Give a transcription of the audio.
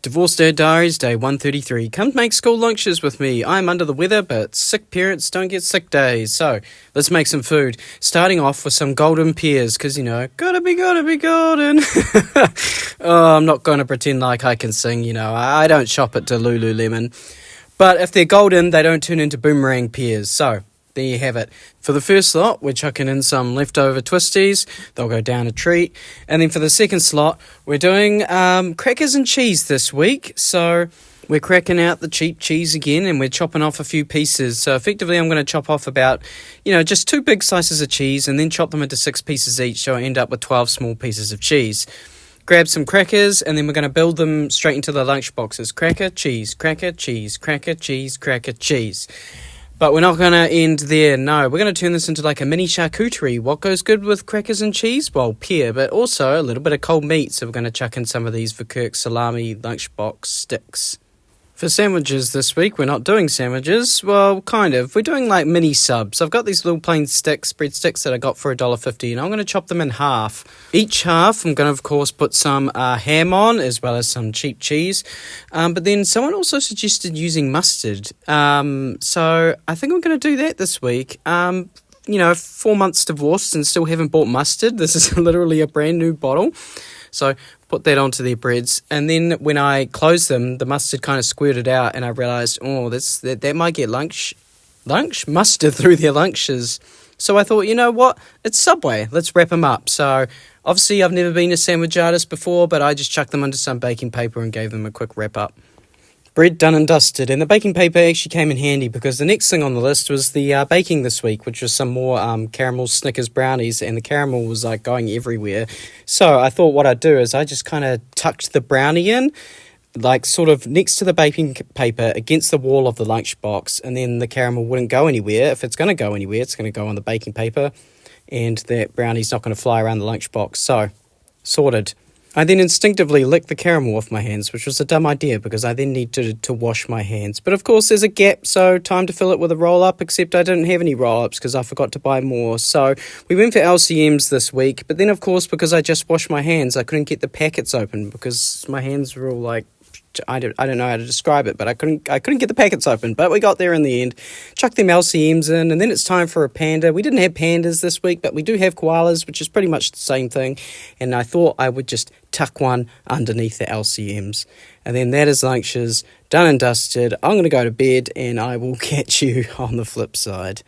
Divorced Dad Diaries, day 133. Come make school lunches with me. I'm under the weather, but sick parents don't get sick days. So, let's make some food. Starting off with some golden pears, because, gotta be golden. I'm not going to pretend like I can sing, I don't shop at Lululemon. But if they're golden, they don't turn into boomerang pears. So, there you have it. For the first slot, we're chucking in some leftover twisties. They'll go down a treat. And then for the second slot, we're doing crackers and cheese this week. So we're cracking out the cheap cheese again, and we're chopping off a few pieces. So effectively, I'm going to chop off about, just 2 big slices of cheese and then chop them into 6 pieces each. So I end up with 12 small pieces of cheese. Grab some crackers, and then we're going to build them straight into the lunch boxes. Cracker, cheese, cracker, cheese, cracker, cheese, cracker, cheese. But we're not going to end there, no. We're going to turn this into like a mini charcuterie. What goes good with crackers and cheese? Well, pear, but also a little bit of cold meat. So we're going to chuck in some of these Verkerk salami lunchbox sticks. For sandwiches this week, we're not doing sandwiches. Well, kind of. We're doing like mini subs. I've got these little plain sticks, bread sticks that I got for $1.50, and I'm going to chop them in half. Each half, I'm going to, of course, put some ham on, as well as some cheap cheese. But then someone also suggested using mustard. So I think I'm going to do that this week. 4 months divorced and still haven't bought mustard. This is literally a brand new bottle. So put that onto their breads, and then when I closed them, the mustard kind of squirted out, and I realised, that might get lunch mustard through their lunches. So I thought, you know what, it's Subway, let's wrap them up. So obviously I've never been a sandwich artist before, but I just chucked them under some baking paper and gave them a quick wrap up. Bread done and dusted, and the baking paper actually came in handy because the next thing on the list was the baking this week, which was some more caramel Snickers brownies, and the caramel was like going everywhere. So I thought what I'd do is I just kind of tucked the brownie in, like sort of next to the baking paper against the wall of the lunchbox, and then the caramel wouldn't go anywhere. If it's going to go anywhere, it's going to go on the baking paper, and that brownie's not going to fly around the lunchbox. So, sorted. I then instinctively licked the caramel off my hands, which was a dumb idea because I then needed to wash my hands. But of course there's a gap, so time to fill it with a roll-up, except I didn't have any roll-ups because I forgot to buy more. So we went for LCMs this week, but then of course because I just washed my hands, I couldn't get the packets open because my hands were all like, I don't know how to describe it, but I couldn't get the packets open, but we got there in the end. Chucked them LCMs in, and then it's time for a panda. We didn't have pandas this week, but we do have koalas, which is pretty much the same thing, and I thought I would just tuck one underneath the LCMs. And then that is lunches, done and dusted. I'm going to go to bed, and I will catch you on the flip side.